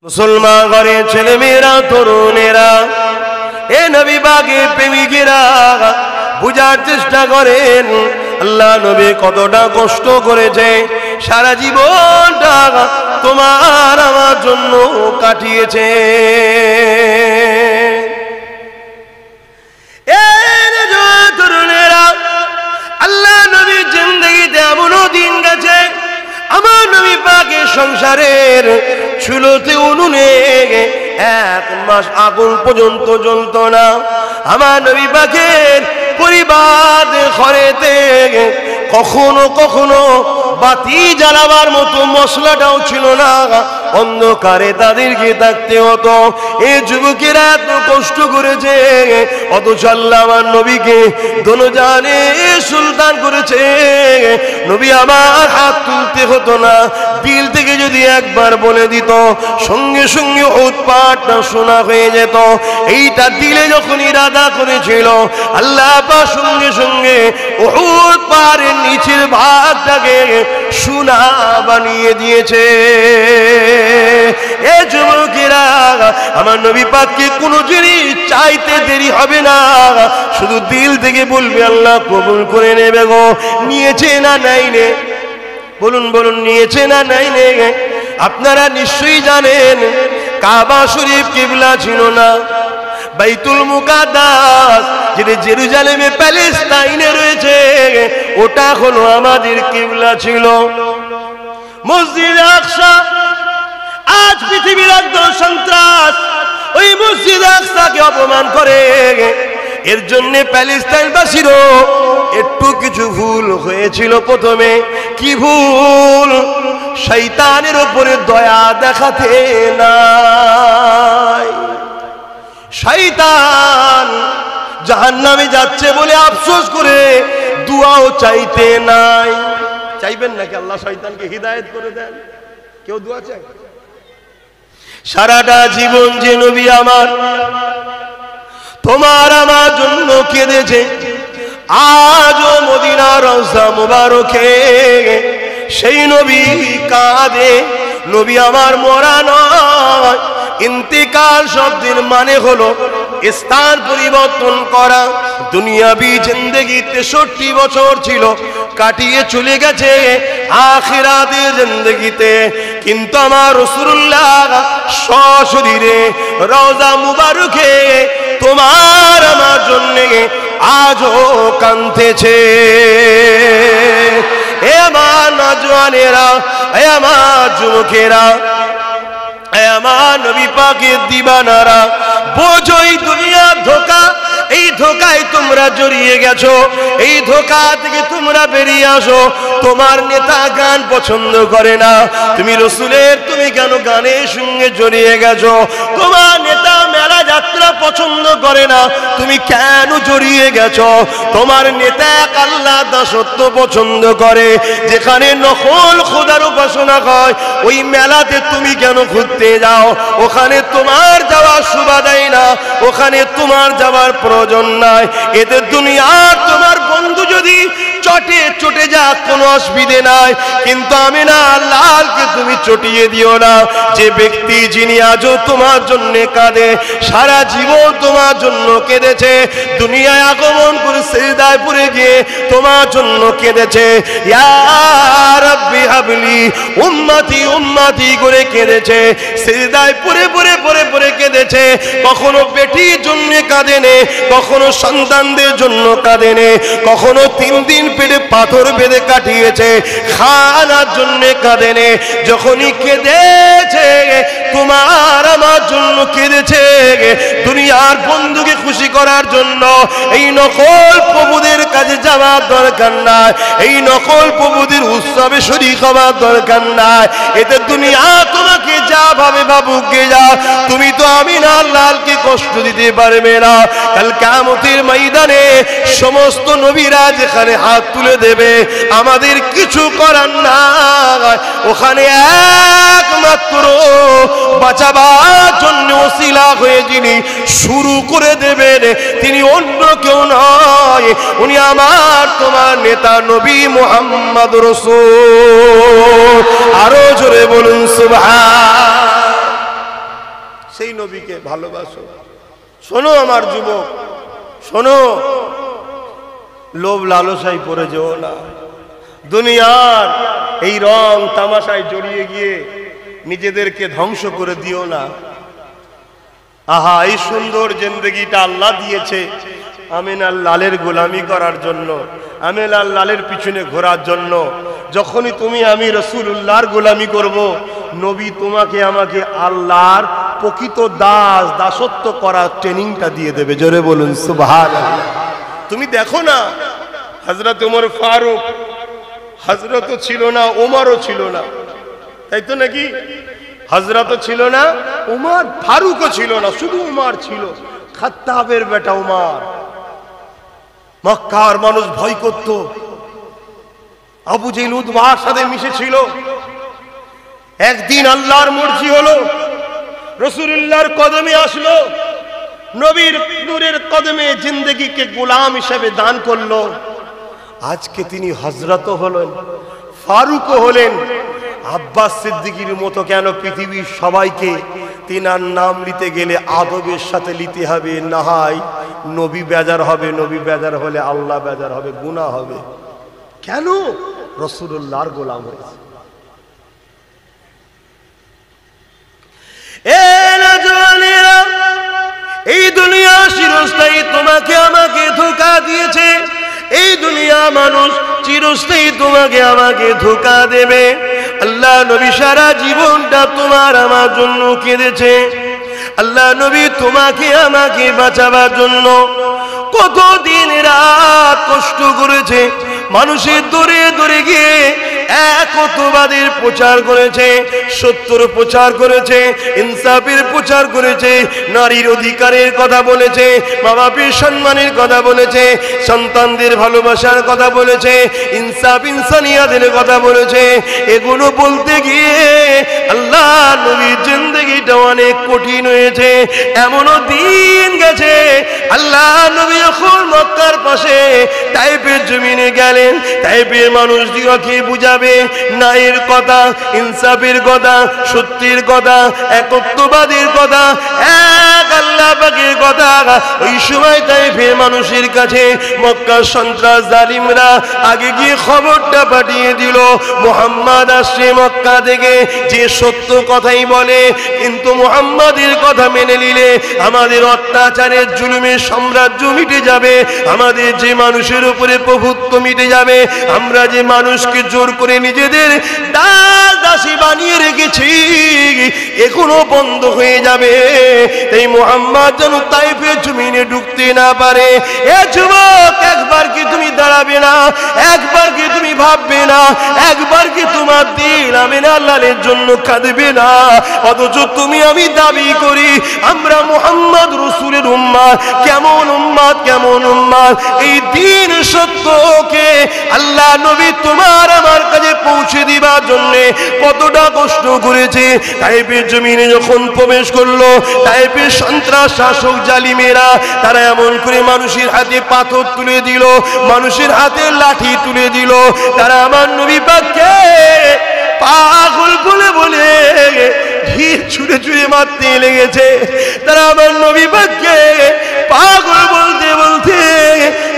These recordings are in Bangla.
মুসলমান ঘরের ছেলেমেয়েরা, তরুণেরা, এ নবী পাকের প্রেমিকেরা বুঝার চেষ্টা করেন আল্লাহ নবী কতটা কষ্ট করেছে, সারা জীবনটা তোমার আমার জন্য কাটিয়েছে। তরুণেরা, আল্লাহ নবীর জিন্দেগিতে এমনও দিন গেছে আমার নবী পাকের সংসারের চুলোতে উনুনে 1 মাস আগুন পর্যন্ত জ্বলত না। আমার নবী পাকের পরিবার ঘরেতে কখনো কখনো বাতি জ্বালাবার মতো মশলাটাও ছিল না, অন্ধকারে তাদেরকে থাকতে হতো। এই যুবকেরা এত কষ্ট করেছে, অথচ আল্লাহ আমার নবীকে দোনোজানে সুলতান করেছে। নবী আমার হাত তুলতে হতো না, দিল থেকে যদি একবার বলে দিত সঙ্গে সঙ্গে উহুদ পাহাড়টা শোনা হয়ে যেত। এইটা দিলে যখন ইরাদা করেছিল আল্লাহ পাক সঙ্গে সঙ্গে উহুদ পাহাড়ের নিচের ভাগটাকে সোনা বানিয়ে দিয়েছে। এ যুবকেরা, আমার নবী পাককে কোনো জিনিস চাইতে দেরি হবে না, শুধু দিল থেকে বলবে আল্লাহ কবুল করে নেবে গো। নিয়েছে না নাই নে, বলুন বলুন, নিয়েছে না নাই নে? আপনারা নিশ্চয়ই জানেন কাবা শরীফ কিবলা ছিল না, বাইতুল মুকাদ্দাস যেটা জেরুজালেমে প্যালেস্টাইনে রয়েছে ওটা হলো আমাদের কিবলা ছিল। মসজিদ আকসা আজ পৃথিবীর একদম সন্ত্রাস ওই মসজিদ আকসাকে অপমান করে। এর জন্য প্যালেস্টাইনবাসীরও একটু কিছু ভুল হয়েছিল প্রথমে। কি ভুল? শয়তানের উপরে দয়া দেখাতে নাই। শয়তান জাহান্নামে যাচ্ছে বলে আফসোস করে দুয়াও চাইতে নাই। চাইবেন নাকি আল্লাহ শয়তানকে হিদায়েত করে দেন? কেউ দুয়া চায়? সারাটা জীবন যে নবী আমার তোমার আমার জন্য কেঁদেছে, আজও মদিনার রওজা মুবারকে সেই নবী কাঁদে। নবী আমার মরা নয়, ইন্তেকাল শব্দের মানে হলো স্থান পরিবর্তন করা। দুনিয়াবি জিন্দেগি 63 বছর ছিল, কাটিয়ে চলে গেছে আখিরাতের জিন্দেগিতে। কিন্তু আমার রাসূলুল্লাহ সশরীরে রওজা মুবারকে তোমার আমার জন্য আজও কাঁদতেছে। এ আমার নওজওয়ানেরা, এ আমার যুবকেরা, এ আমার নবী পাকের দিবানারা, বোঝোই দুনিয়ার ধোঁকা। এই ধোঁকায় তোমরা জড়িয়ে গেছো, এই ধোঁকা থেকে তোমরা বেরিয়ে আসো। তোমার নেতা গান পছন্দ করে না, তুমি রাসূলের তুমি কেন গানের সঙ্গে জড়িয়ে গেছো? তোমার নেতা মেলা যাত্রা পছন্দ করে না, তুমি কেন জড়িয়ে গেছো? তোমার নেতা এক আল্লাহ দাসত্ব পছন্দ করে, যেখানে নকল খোদার উপাসনা হয় ওই মেলাতে তুমি কেন ঘুরতে যাও? ওখানে তোমার যাওয়ার শোভা দেয় না, ওখানে তোমার যাওয়ার প্রয়োজন নাই। এদের দুনিয়ার তোমার বন্ধু যদি চটে চটে যাক কোনো অসুবিধে নাই, কিন্তু আমি না লালকে তুমি চটিয়ে দিও না। যে ব্যক্তি যিনি আজও তোমার জন্য কাঁদে, সারা জীবন তোমার জন্য কেঁদেছে, দুনিয়ায় আগমন করে সিজদায় পড়ে গিয়ে তোমার জন্য কেঁদেছে, ইয়া রাব্বি হাবলি উম্মতি উম্মতি করে কেঁদেছে, সিজদায় পড়ে পড়ে পড়ে পড়ে কেঁদেছে। কখনো বেটির জন্য কাঁদেনে, কখনো সন্তানদের জন্য কাঁদেনে, কখনো 3 দিন পেটে পাথর বেঁধে কাটিয়েছে, খানার জন্য কাঁদেনে। যখনই কেঁদেছে তোমার আমার জন্য কেঁদেছে, দুনিয়ার বন্ধুকে খুশি করার জন্য। এই নকল প্রভুদের কাছে যাওয়ার দরকার নাই, এই নকল প্রভুদের উৎসবে শরীক হওয়ার দরকার নাই। এতে দুনিয়া তোমাকে যা ভাবে ভাবুকে যা, তুমি তো আমিনা লালকে কষ্ট দিতে পারবে না। কাল কিয়ামতের ময়দানে সমস্ত নবীরা যেখানে হাত তুলে দেবে, আমাদের কিছু করার নাই। ওখানে একমাত্র বাঁচাবার জন্য ওসিলা হয়ে যিনি শুরু করে দেবেন তিনি অন্য কেউ নয়, উনি আমার তোমার নেতা নবী মুহাম্মদ রাসূল। আরো জোরে বলুন সুবহান। সেই নবীকে ভালোবাসো। শোনো আমার যুবক, শোনো, লোভ লালসায় পড়ে যেও না। দুনিয়ার এই রং তামাশায় জড়িয়ে গিয়ে নিজেদেরকে ধ্বংস করে দিও না। আহা, এই সুন্দর জিন্দেগিটা আল্লাহ দিয়েছে আমিনার লালের গোলামি করার জন্য, আমিনার লালের পিছনে ঘোরার জন্য। যখনই তুমি আমি রাসূলুল্লাহর গোলামি করব, নবী তোমাকে আমাকে আল্লাহর প্রকৃত দাসত্ব করার ট্রেনিংটা দিয়ে দেবে। জোরে বলুন সুবহানাল্লাহ। তুমি দেখো না, হযরত ওমর ফারুক, হযরতও ছিল না, ওমরও ছিল না, তাই তো নাকি? হযরতও ছিল না, ওমর ফারুকও ছিল না, শুধু ওমর ছিল, খাত্তাবের বেটা ওমর। মক্কার মানুষ ভয় করত। আবু জেহেল উতবার সাথে মিশেছিল। একদিন আল্লাহর মর্জি হলো, রাসূলুল্লাহর কদমে আসলো, নবীর নূরের কদমে জিন্দেগিকে গোলাম হিসেবে দান করলো। আজকে তিনি হযরতও হলেন, ফারুকও হলেন। আব্বাস সিদ্দিকীর মতো কেন পৃথিবীর সবাইকে তিনার নাম নিতে গেলে আদবের সাথে নিতে হবে, না হয় নবী বেজার হবে, নবী বেজার হলে আল্লাহ বেজার হবে, গুনাহ হবে। কেন? রাসূলুল্লাহর গোলাম হয়েছে। এই দুনিয়া চিরস্থায়ী তোমাকে আমাকে ধোঁকা দিয়েছে। এই দুনিয়া মানুষ চিরস্থায়ী তোমাকে আমাকে ধোঁকা দেবে। আল্লাহ নবী সারা জীবনটা তোমার আমার জন্য কেঁদেছে। আল্লাহ নবী তোমাকে আমাকে বাঁচাবার জন্য কত দিন রাত কষ্ট করেছে। মানুষের দূরে দূরে গিয়ে একত্ববাদের প্রচার করেছে, সত্যর প্রচার করেছে, ইনসাফের প্রচার করেছে, নারীর অধিকারের কথা বলেছে, মা বাপের সম্মানের কথা বলেছে, সন্তানদের ভালোবাসার কথা বলেছে, ইনসাফ ইনসানিয়াতের কথা বলেছে। এগুলো বলতে গিয়ে আল্লাহ নবীর জিন্দেগিটা অনেক কঠিন হয়েছে। এমনও দিন গেছে আল্লাহ নবী যখন মক্কার পাশে তাইফের জমিনে গেলেন, তাইফের মানুষ দিগকে বুঝাবে ন্যায়ের কথা, ইনসাফের কথা, সত্যের কথা, একত্ববাদের কথা, এক আল্লাহ পাকের কথা। ওই সময় তাইফের মানুষের কাছে মক্কার সন্ত্রাস জালিমরা আগে গিয়ে খবরটা পাঠিয়ে দিল, মুহাম্মদ আসছে মক্কা থেকে, যে সত্য কথাই বলে, কিন্তু মুহাম্মাদের কথা মেনে নিলে আমাদের অত্যাচারের জুলুমের সাম্রাজ্য মিটে যাবে, আমাদের যে মানুষের উপরে প্রভুত্ব মিটে যাবে, আমরা যে মানুষকে জোর করে নিজেদের দাস দাসী বানিয়ে রেখেছি এখনো বন্ধ হয়ে যাবে। এই মুহাম্মদ যেন তাইফের জমিনে ঢুকতে না পারে। এ যুবক, একবার কি তুমি দাঁড়াবে না? একবার কি তুমি ভাববে না? একবার কি তোমার দিল আমিনা আল্লাহর জন্য কাঁদবে না? অথচ তুমি আমি দাবি করি আমরা মুহাম্মদ রাসূলের উম্মত। কেমন উম্মত, কেমন উম্মত! এই দিন সত্যকে আল্লাহ নবী তোমার আমার কাছে পৌঁছে দিবার জন্য কতটা কষ্ট করেছে। তাইফের জমিনে যখন প্রবেশ করলো, তাইফের সন্ত্রাস শাসক জালিমেরা তারা এমন করে মানুষের হাতে পাথর তুলে দিল, মানুষের হাতে লাঠি তুলে দিল। তারা আমার নবী পাককে পাগল বলে বলে ঢিল ছুঁড়ে ছুঁড়ে মারতে লেগেছে। তারা আমার নবী পাককে পাগল বলতে বলতে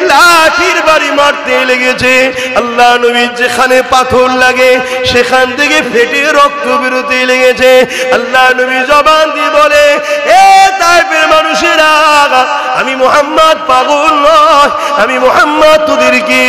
লাঠির বাড়ি মারতে লেগেছে। আল্লাহ নবী যেখানে পাথর লাগে সেখান থেকে ফেটে রক্ত বেরোতে লেগেছে। আল্লাহ নবী জবান দিয়ে বলে, এ তাইফের মানুষেরা, আমি মুহাম্মদ পাগল নয়, আমি মুহাম্মদ তোদেরকে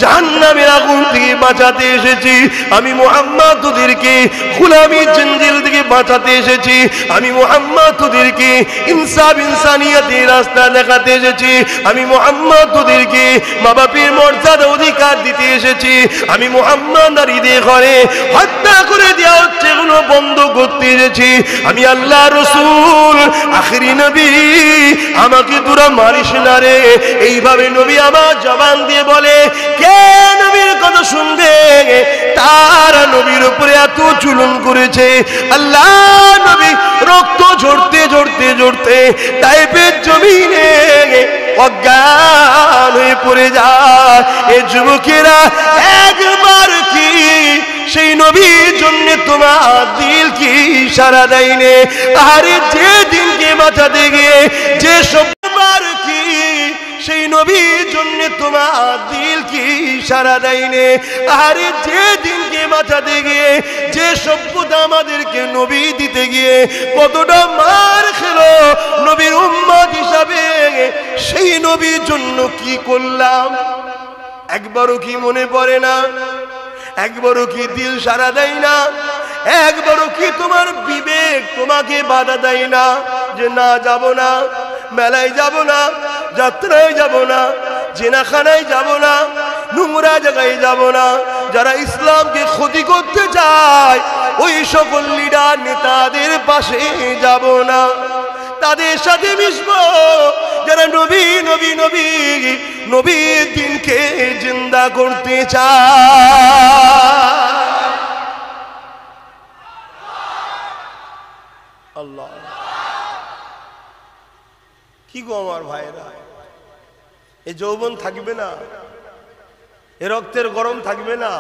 জাহান্নামের আগুন থেকে বাঁচাতে এসেছি, আমি মুহাম্মদ তোদেরকে গোলামির জঞ্জিল থেকে বাঁচাতে এসেছি, আমি মুহাম্মদ তোদেরকে ইনসাফ ইনসানিয়াতের রাস্তা দেখাতে এসেছি, আমি মুহাম্মদ তোদেরকে মা বাপের মর্যাদা অধিকার দিতে এসেছি, আমি মুহাম্মদ নারীদের ঘরে হত্যা করে দেওয়া হচ্ছে এগুলো বন্ধ করতে এসেছি, আমি আল্লাহ রাসূল আখেরি নবী, আমাকে তোরা মারিস না রে। এইভাবে নবী আমার জবান দিয়ে বলে, কে নবীর কথা শুনবে? তারা নবীর উপরে এত জুলুম করেছে। আল্লাহ নবী রক্ত ঝরতে ঝরতে ঝরতে তাইফের জমিনে অজ্ঞান হয়ে পড়ে যায়। এ যুবকেরা, একবার কি সেই নবীর জন্য তোমার দিল কি সারা দেয়নি? আরে যেদিন বাঁচাতে গিয়ে যে সবার কি সেই নবীর জন্য তোমার দিল কি সারা দেয়নি। আরে যে দিনকে বাঁচাতে গিয়ে যে সভ্যতা আমাদেরকে নবী দিতে গিয়ে কতটা মার খেলো নবীর উম্মত হিসাবে, সেই নবীর জন্য কি করলাম একবারও কি মনে পড়ে না? একবারও কি দিল সারা দেয় না? একবারও কি তোমার বিবেক তোমাকে বাধা দেয় না যে না যাব না, মেলায় যাব না, যাত্রায় যাব না, জেনাখানায় যাব না, নোংরা জায়গায় যাব না, যারা ইসলামকে ক্ষতি করতে চায় ওই সকল লিডার নেতাদের পাশে যাব না, তাদের সাথে মিশবো যারা নবী নবী নবী নবীর দিনকে জিন্দা করতে চায়। আল্লাহ কি গো আমার ভাইরা, এ যৌবন থাকবে না? এ রক্তের গরম থাকবে না?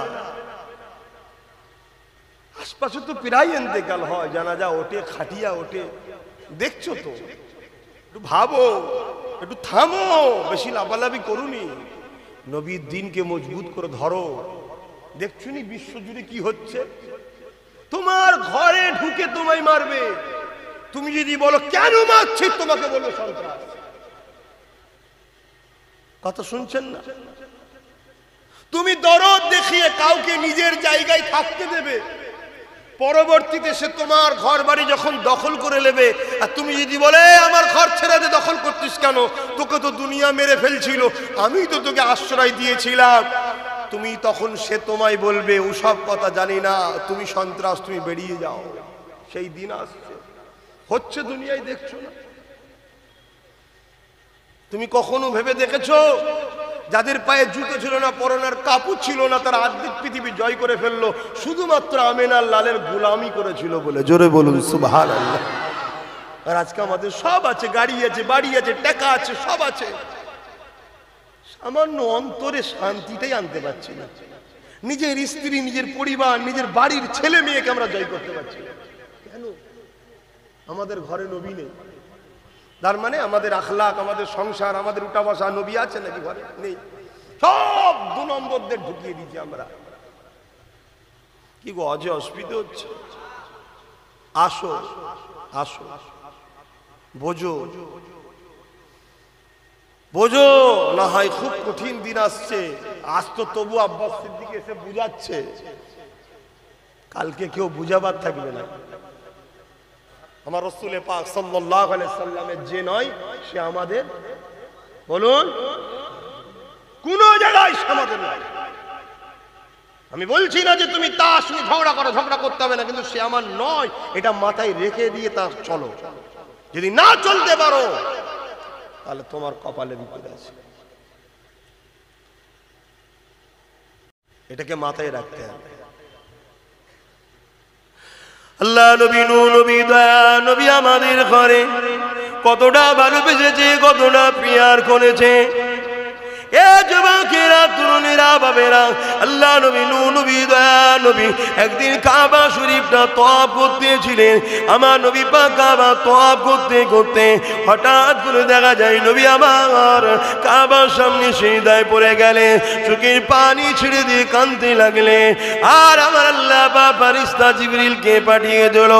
আশপাশে তো প্রায় ইন্তেকাল হয়, জানাজা ওঠে, খাটিয়া ওঠে, দেখছো তো। একটু ভাবো, একটু থামো, বেশি লাফালাফি করুনি, নবীর দিনকে মজবুত করে ধরো। দেখছো নি বিশ্বজুড়ে কি হচ্ছে? তোমার ঘরে ঢুকে তোমায় মারবে, তুমি যদি বলো কেন মারছি, তোমাকে বলবে সন্ত্রাস। কথা শুনছেন না? তুমি দরদ দেখিয়ে কাউকে নিজের জায়গায় থাকতে দেবে, পরবর্তীতে সে তোমার ঘর বাড়ি যখন দখল করে নেবে, আর তুমি যদি বলে আমার ঘর ছেড়ে দে, দখল করতিস কেন, তোকে তো দুনিয়া মেরে ফেলছিল, আমি তো তোকে আশ্রয় দিয়েছিলাম, তুমি তখন সে তোমায় বলবে ওসব কথা জানি না, তুমি সন্ত্রাস, তুমি বেরিয়ে যাও। সেই দিন আসছে, হচ্ছে দুনিয়ায়, দেখছো না? তুমি কখনো ভেবে দেখেছো যাদের পায়ে জুতো ছিল না, পরনের কাপড় ছিল না, তারা অর্ধেক পৃথিবী জয় করে ফেললো শুধুমাত্র আমেনার লালের গোলামি করেছিল বলে? জোরে বলুন সুবহানাল্লাহ। আর আজকে আমাদের সব আছে, গাড়ি আছে, বাড়ি আছে, টাকা আছে, সব আছে, সামান্য অন্তরে শান্তিটাই আনতে পারছি না। নিজের স্ত্রী, নিজের পরিবার, নিজের বাড়ির ছেলে মেয়েকে আমরা জয় করতে পারছি না। কেন? আমাদের ঘরে নবী নেই। তার মানে আমাদের আখলাক, আমাদের সংসার, আমাদের উঠা বসা, নবী আছে নাকি ঘরে? নেই। সব দু নম্বরদের ঢুকিয়ে দিচ্ছি আমরা। কি গো, অজে অস্ফীত হচ্ছে? আসো আসো, বোঝো বোঝো, না হয় খুব কঠিন দিন আসছে। আজ তো তবু আব্বাস সিদ্দিক এসে বুঝাচ্ছে, কালকে কেউ বুঝাবার থাকবে না। আমার রাসূল পাক সাল্লাল্লাহু আলাইহি সাল্লামের যে নয় সে আমাদের, বলুন, কোন জায়গায় সমাধান নাই। আমি বলছি না যে তুমি তার সঙ্গে ঝগড়া করো, ঝগড়া করতে হবে না, কিন্তু সে আমার নয় এটা মাথায় রেখে দিয়ে তা চলো। যদি না চলতে পারো তাহলে তোমার কপালে বিপদ আছে, এটাকে মাথায় রাখতে হবে। আল্লাহ নবী, নূর নবী, দয়া নবী আমাদের ঘরে কতটা ভালোবেসেছে, কতটা প্রিয়ার করেছে। এ যুবকেরা, তরুণেরা, বাবেরা, আল্লাহ নবী, নূর নবী, দয়া নবী একদিন কাবা শরীফটা তওয়াফ করতেছিলেন। আমার নবী পাক কাবা তওয়াফ করতে করতে হঠাৎ করে দেখা যায় নবী আমার কাবার সামনে সিজদায় পড়ে গেলেন, চোখের পানি ছেড়ে দিয়ে কাঁদতে লাগলেন। আর আমার আল্লাহ পাক ফেরেশতা জিবরিলকে পাঠিয়ে দিল,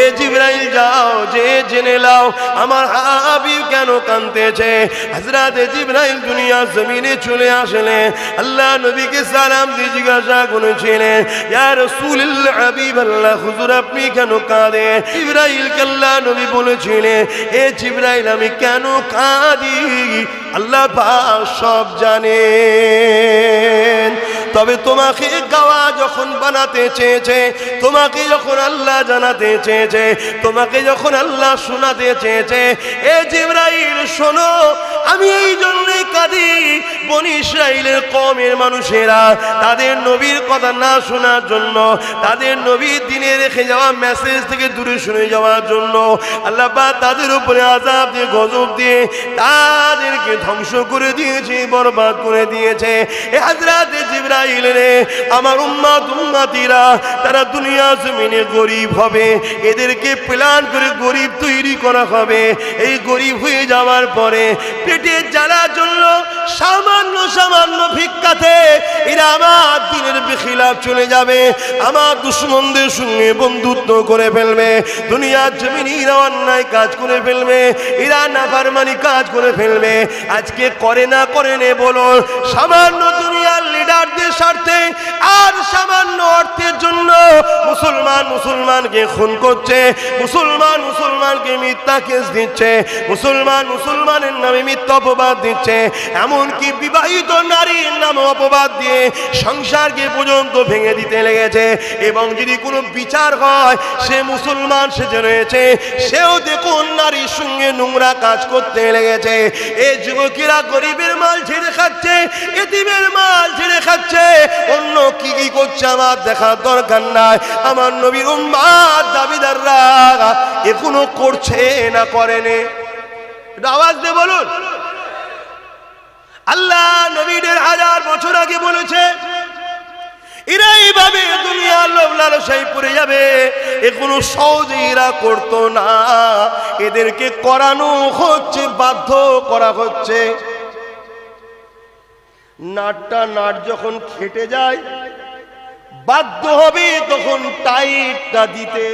এ জিবরাইল যাও, যে জেনে নাও আমার হাবিব কেন কাঁদতেছে। হযরত জিবরাইল দুনিয়া জমিনে চলে আসলেন, আল্লাহ নবীকে সালাম দিয়ে জিজ্ঞাসা করেছিলেন, ইয়া রাসূলুল্লাহ, হাবিবাল্লাহ, হুজুর আপনি কেন কাঁদেন? জিবরাইলকে আল্লাহ নবী বলেছিলেন, এ জিবরাইল আমি কেন কাঁদি আল্লাহ পাক সব জানেন। তবে তোমাকে গাওয়া যখন বানাতে চেয়েছে, তোমাকে যখন আল্লাহ জানাতে চেয়েছে, তোমাকে যখন আল্লাহ শোনাতে চেয়েছে, এ জিবরাইল শোনো, আমি এই জন্যই কাঁদি, বনি ইসরাইলের কওমের মানুষেরা তাদের নবীর কথা না শোনার জন্য, তাদের নবীর দিনে রেখে যাওয়া মেসেজ থেকে দূরে সরে যাওয়ার জন্য আল্লাহ পাক তাদের উপরে আযাব দিয়ে, গজব দিয়ে তাদেরকে ধ্বংস করে দিয়েছে, বরবাদ করে দিয়েছে। এ হযরত জিবরাইল রে, আমার উম্মত উম্মতিরা তারা দুনিয়া জমিনে গরিব হবে, এদেরকে প্ল্যান করে গরিব তৈরি করা করা হবে। এই গরিব হয়ে যাওয়ার পরে পেটের জ্বালার জন্য সামান্য সামান্য ভিক্ষাতে এরা আমার দিনের বেখিলাফ চলে যাবে, আমার দুশমনদের সঙ্গে বন্ধুত্ব করে ফেলবে, দুনিয়ার জমিনে এরা অন্যায় কাজ করে ফেলবে, এরা নাফরমানি কাজ করে ফেলবে। আজকে করে না করে নে বলো, সামান্য দুনিয়ার লিডারদের স্বার্থে আর সামান্য অর্থের জন্য মুসলমান মুসলমানকে খুন করছে, মুসলমান মুসলমানকে মিথ্যা কেস দিচ্ছে, মুসলমান মুসলমানের নামে মিথ্যা অপবাদ দিচ্ছে, এমনকি বিবাহিত নারীর নামে অপবাদ দিয়ে সংসারকে পর্যন্ত ভেঙে দিতে লেগেছে। এবং যদি কোনো বিচার হয় সে মুসলমান সেজে রয়েছে, সেও দেখুন নারীর সঙ্গে নোংরা কাজ করতে লেগেছে। এই যুবকেরা গরিবের মাল ছেড়ে খাচ্ছে, এতিমের মাল ছেড়ে খাচ্ছে, অন্য কি কি করছে আমার দেখার দরকার নাই। আমার নবীর উম্মাত দাবিদাররা এখনো করছে না করেনি? একটু আওয়াজ দিয়ে বলুন। আল্লাহ নবীর 1000 বছর আগে বলেছে এরা এইভাবে দুনিয়ার লোভ লালসায় পড়ে যাবে। এখনো সহজে এরা করতো না, এদেরকে করানো হচ্ছে, বাধ্য করা হচ্ছে। নাটটা নাট যখন খেটে যায় বাধ্য হবে তখন টাইটটা দিতে।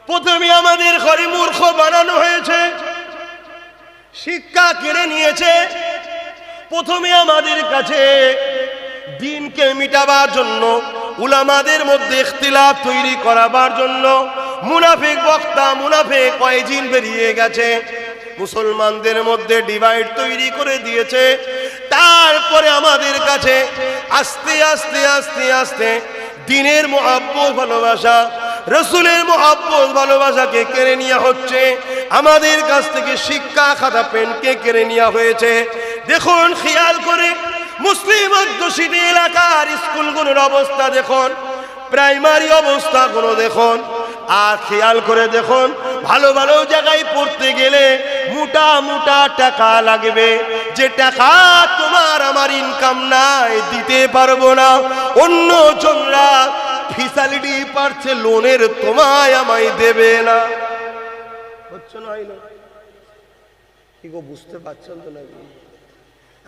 প্রথমে আমাদের ঘরে মূর্খ বানানো হয়েছে, শিক্ষা কেড়ে নিয়েছে। প্রথমে আমাদের কাছে দিনকে মিটাবার জন্য, উলামাদের মধ্যে ইখতিলাফ তৈরি করাবার জন্য মুনাফিক বক্তা, মুনাফিক কয়েকজন বেরিয়ে গেছে, মুসলমানদের মধ্যে ডিভাইড তৈরি করে দিয়েছে। তারপরে আমাদের কাছে আস্তে আস্তে আস্তে আস্তে দিনের মুহাব্বত ভালোবাসা, রসুলের মুহাব্বত ভালোবাসাকে কেড়ে নেওয়া হচ্ছে। আমাদের কাছ থেকে শিক্ষা খাতা পেনকে কেড়ে নেওয়া হয়েছে। দেখুন খেয়াল করে মুসলিম অধ্যুষিত এলাকার স্কুলগুলোর অবস্থা দেখুন, প্রাইমারি অবস্থাগুলো দেখুন, আর খেয়াল করে দেখুন ভালো ভালো জায়গায় পড়তে গেলে মোটা মোটা টাকা লাগবে, যে টাকা তোমার আমার ইনকাম নাই, দিতে পারবো না। অন্য জনরা ফ্যাসিলিটি পাচ্ছে লোনের, তোমায় আমায় দেবে না। হচ্ছে না কি গো, বুঝতে পারছেন তো নাকি?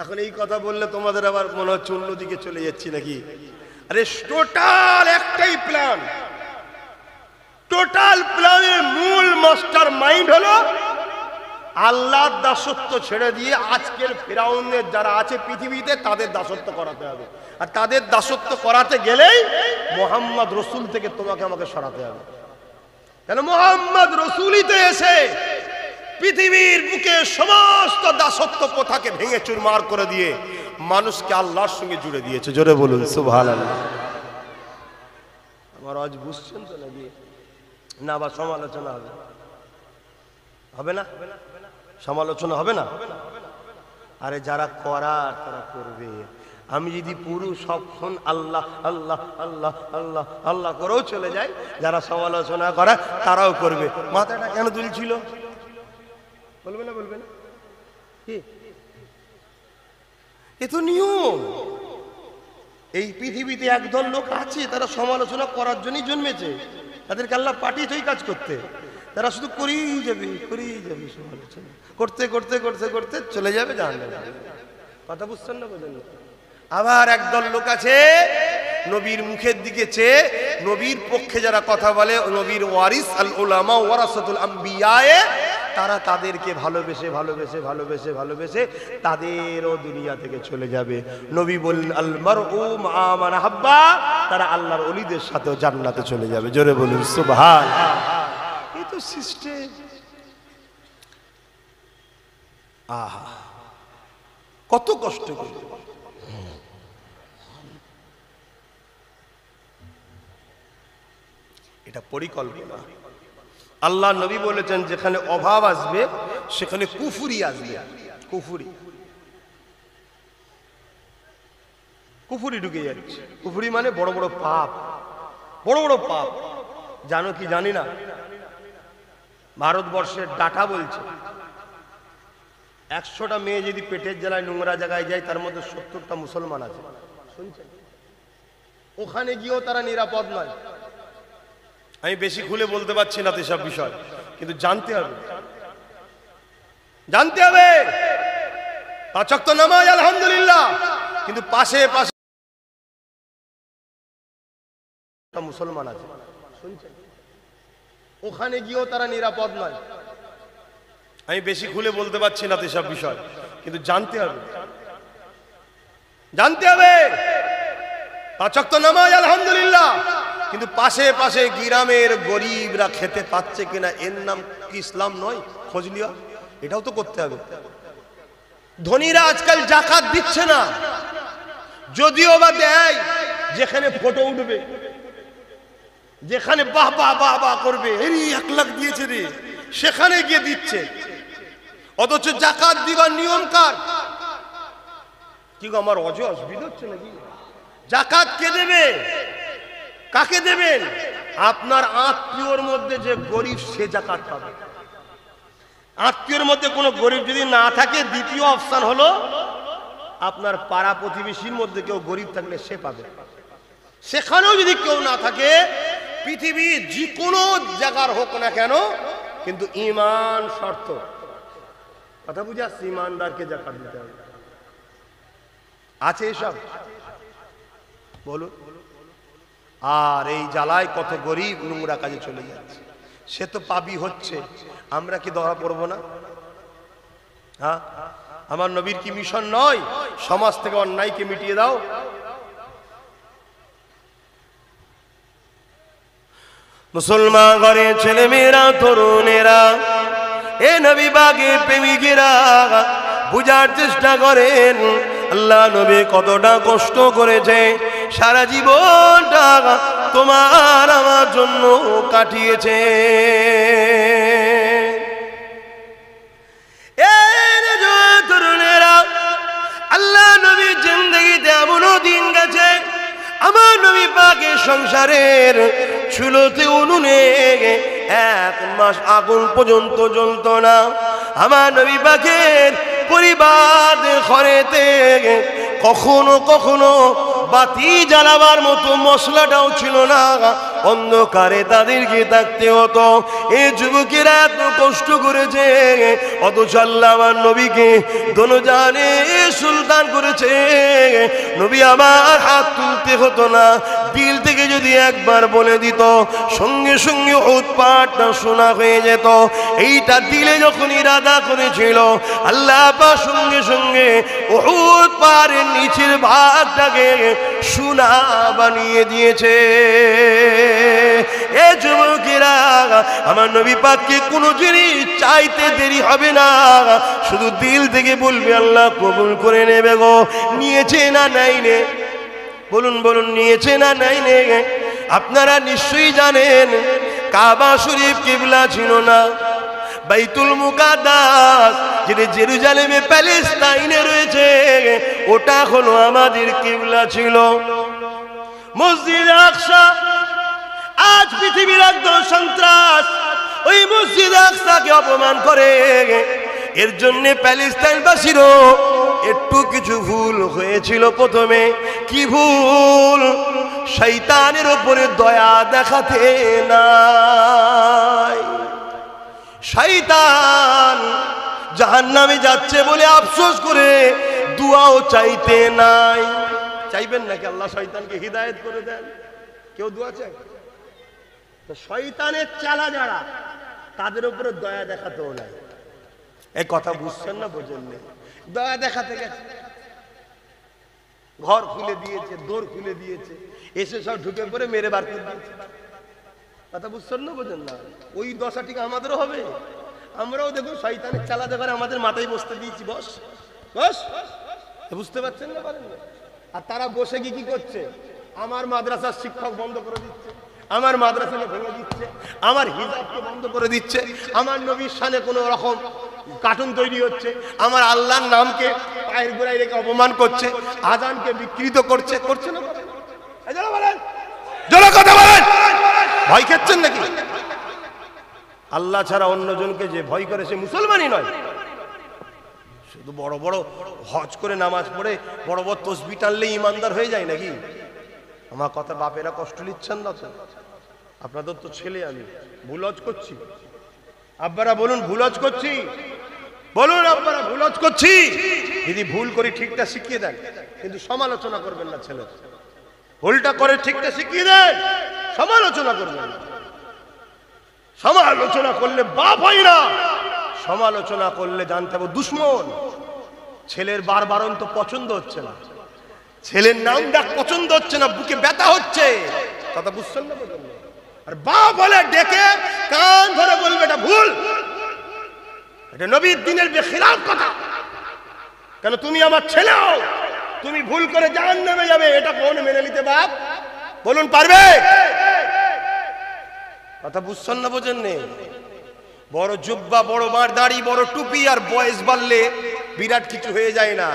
এখন এই কথা বললে তোমাদের আবার মনে হচ্ছে অন্যদিকে চলে যাচ্ছি নাকি? আরে টোটাল একটাই প্ল্যান, টোটাল প্ল্যানের মূল মাস্টার মাইন্ড হলো আল্লাহর দাসত্ব ছেড়ে দিয়ে আজকের ফিরাউনের যারা আছে পৃথিবীতে তাদের দাসত্ব করাতে হবে। আর তাদের দাসত্ব করাতে গেলেই মুহাম্মদ রসুল থেকে তোমাকে আমাকে সরাতে হবে। কেন? মুহাম্মদ রসুলই তো এসে পৃথিবীর বুকে সমস্ত দাসত্ব প্রথাকে ভেঙে চুরমার করে দিয়ে মানুষকে আল্লাহর সঙ্গে জুড়ে দিয়েছে। জোরে বলুন সুবহানাল্লাহ। আমার আজ বুঝছেন তো নাকি? না আবার সমালোচনা হবে? হবে না? সমালোচনা হবে না? আরে যারা করার তারা করবে। আমি যদি পুরো সবক্ষণ আল্লাহ আল্লাহ আল্লাহ আল্লাহ আল্লাহ করেও চলে যাই, যারা সমালোচনা করা তারাও করবে। মাথাটা কেন দুলছিল? বলবে না? বলবে না? কি এ তো নিয়ম। এই পৃথিবীতে একদল লোক আছে তারা সমালোচনা করার জন্যই জন্মেছে, তাদেরকে আল্লাহ পাঠিয়েছে এই কাজ করতে। তারা শুধু করেই যাবে সমালোচনা করতে করতে করতে করতে চলে যাবে জাহান্নামে। কথা বুঝছেন না? বলেন। আবার একদল লোক আছে নবীর মুখের দিকে চেয়ে নবীর পক্ষে যারা কথা বলে, নবীর ওয়ারিস আল উলামা ওয়ারাসাতুল আম্বিয়া, তারা তাদেরকে ভালোবেসে ভালোবেসে ভালোবেসে ভালোবেসে তাদেরও দুনিয়া থেকে চলে যাবে। নবী বললেন আল মারউ মা মান হাব্বা, তারা আল্লাহর ওলিদের সাথে জান্নাতে চলে যাবে। জোরে বলুন সুবহানাল্লাহ। এই তো সিস্টেম। আহা কত কষ্ট করে এটা পরিকল্পনা। আল্লাহ নবী বলেছেন যেখানে অভাব আসবে সেখানে কুফরি আসবে। কুফরি ঢুকে যাচ্ছে। কুফরি মানে বড় বড় পাপ, বড় বড় পাপ। জানো কি জানি না, ভারতবর্ষের ডাটা বলছে 100টা মেয়ে যদি পেটের জ্বালায় নোংরা জায়গায় যায় তার মধ্যে 70টা মুসলমান আছে। শুনছেন? ওখানে গিয়েও তারা নিরাপদ নয়। আমি বেশি খুলে বলতে পারছি না তো সব বিষয়, কিন্তু জানতে হবে। জানতে হবে। 5 ওয়াক্ত নামাজ আলহামদুলিল্লাহ, কিন্তু পাশে পাশে মুসলমান আছে, শুনছেন, ওখানে গিয়েও তারা নিরাপদ নয়। আমি বেশি খুলে বলতে পারছি না তো সব বিষয়, কিন্তু জানতে হবে, জানতে হবে। 5 ওয়াক্ত নামাজ আলহামদুলিল্লাহ, কিন্তু পাশে পাশে গ্রামের গরিবরা খেতে পাচ্ছে কিনা, এর নাম কি ইসলাম নয়? খোঁজ নিও, এটাও তো করতে হবে। ধনীরা আজকাল জাকাত দিচ্ছে না, যদিও বা দেয়, যেখানে ফটো উঠবে, যেখানে বাহ বাহ বাহ বাহ করবে, এই 1 লাখ দিয়েছে রে, সেখানে গিয়ে দিচ্ছে। অথচ জাকাত দিবার নিয়ম কার? কি গো, আমার অসুবিধা হচ্ছে নাকি? জাকাত কে দেবে? কাকে দেবেন? আপনার আত্মীয়র মধ্যে যে গরিব সে জাকাত পাবে। আত্মীয়র মধ্যে কোনো গরিব যদি না থাকে, দ্বিতীয় অপশন হলো আপনার পাড়া প্রতিবেশীর মধ্যে কেউ গরিব থাকলে সে পাবে। সেখানেও যদি কেউ না থাকে, পৃথিবীর যে কোনো জায়গার হোক না কেন, কিন্তু ঈমান শর্ত। কথা বুঝে আসছে? ঈমানদারকে জাকাত দিতে হবে। আছে এসব? বলুন। আর এই জ্বালায় কত গরিব নোংরা কাজে চলে যাচ্ছে, সে তো পাপী হচ্ছে, আমরা কি ধরা পড়বো না? হ্যাঁ, আমার নবীর কি মিশন নয় সমাজ থেকে অন্যায়কে মিটিয়ে দাও? মুসলমান ঘরে ছেলে মেয়েরা, তরুণেরা, এ নবী বাগের প্রেমিকেরা বুঝার চেষ্টা করেন আল্লাহ নবী কতটা কষ্ট করেছে, সারা জীবনটা তোমার আমার জন্য কাটিয়েছে। তরুণেরা, আল্লাহ নবীর জিন্দেগিতে এমনও দিন গেছে, আমার নবী পাকের সংসারের চুলোতে উনুনে 1 মাস আগুন পর্যন্ত জ্বলত না। আমার নবী পাকের পরিবার ঘরেতে কখনো কখনো বাতি জ্বালাবার মতো মশলাটাও ছিল না, অন্ধকারে তাদেরকে থাকতে হতো। এই যুবকেরা এত কষ্ট করেছে, অথচ আল্লাহ আমার নবীকে দোনোজানে সুলতান করেছে। নবী আমার হাত তুলতে হতো না, দিল থেকে যদি একবার বলে দিত, সঙ্গে সঙ্গে উৎপাতটা শোনা হয়ে যেত। এইটা দিলে যখন ইরাদা করেছিল, আল্লাহ পাক সঙ্গে সঙ্গে উহুদ পাহাড়ের নিচের ভাগটাকে সোনা বানিয়ে দিয়েছে। এ যুবকেরা, আমার নবী পাককে কোনো জিনিস চাইতে দেরি হবে না, শুধু দিল থেকে বলবে আল্লাহ কবুল করে নেবে গো। নিয়েছে না নাই নে? বলুন বলুন, নিয়েছে না নাই নে? আপনারা নিশ্চয়ই জানেন কাবা শরীফ কিবলা ছিল না, বাইতুল মুকাদ্দাস যেটা জেরুজালেমে প্যালেস্তাইনে রয়েছে, ওটা হলো আমাদের কিবলা ছিল। মসজিদ আকসা আজ পৃথিবীর একদম সন্ত্রাস ওই মসজিদ আকসাকে অপমান করে। এর জন্য প্যালেস্তাইনবাসীরও একটু কিছু ভুল হয়েছিল প্রথমে। কি ভুল? শয়তানের উপরে দয়া দেখাতে নাই। শয়তান জাহান্নামে যাচ্ছে বলে আফসোস করে দুয়াও চাইতে নাই। চাইবেন নাকি আল্লাহ শয়তানকে হিদায়েত করে দেন? কেউ দোয়া চায়? তো শয়তানের চালা যারা, তাদের উপরে দয়া দেখাতেও নাই। এই কথা বুঝছেন না? বোঝেন না? দয়া দেখাতে গেছে, ঘর খুলে দিয়েছে, দোর খুলে দিয়েছে, এসে সব ঢুকে পড়ে মেরে বার করে দিয়েছে। কথা বুঝছেন না? বোঝেন না? ওই দশা ঠিক আমাদেরও হবে। আমরাও দেখুন শয়তানের চালা দেখারে আমাদের মাথায় বসতে দিয়েছি, বস বস। বুঝতে পারছেন না? পারেন না? আর তারা বসে কি করছে? আমার মাদ্রাসার শিক্ষক বন্ধ করে দিচ্ছে, আমার মাদ্রাসাকে ভেঙে দিচ্ছে, আমার হিজাবকে বন্ধ করে দিচ্ছে, আমার নবীর শানে কোনো রকম কার্টুন তৈরি হচ্ছে, আমার আল্লাহর নামকে পায়ের গোড়ায় রেখে অপমান করছে, আজানকে বিকৃত করছে। করছে না? বলেন, জোরে কথা বলেন। ভয় খাচ্ছেন নাকি? আল্লাহ ছাড়া অন্যজনকে যে ভয় করে সে মুসলমানই নয়। শুধু বড় বড় হজ করে নামাজ পড়ে বড় বড় তসবিহ টানলে ইমানদার হয়ে যায় নাকি? আমার কথা বাপেরা কষ্ট নিচ্ছেন না তো? আপনাদের তো ছেলে, আমি ভুল হজ করছি। আব্বারা বলুন, ভুল হজ করছি? বলুন আপনারা ভুল করছি, যদি ভুল করি ঠিকটা শিখিয়ে দেন, কিন্তু সমালোচনা করবেন না। ছেলে ভুলটা করে ঠিকটা শিখিয়ে দেন, সমালোচনা করবেন না। সমালোচনা করলে বাপ হয় না, সমালোচনা করলে জানতে হবে দুশ্মন। ছেলের বারবারন্ত পছন্দ হচ্ছে না, ছেলের নাম ডাক পছন্দ হচ্ছে না, বুকে ব্যথা হচ্ছে, কথা বুঝছেন না? আর বাপ বলে ডেকে কান ধরে বলবে এটা ভুল, এটা নবীর দ্বীনের বেখিলাফ কথা। কেন তুমি আমার ছেলে হও, তুমি ভুল করে জাহান্নামে যাবে, এটা কোন মেনে নিতে বাপ? বলুন পারবে? কথা বুঝছেন না? বোঝেন নে? বড় জুব্বা, বড় মার দাড়ি, বড় টুপি আর বয়স বাড়লে বিরাট কিছু হয়ে যায় না।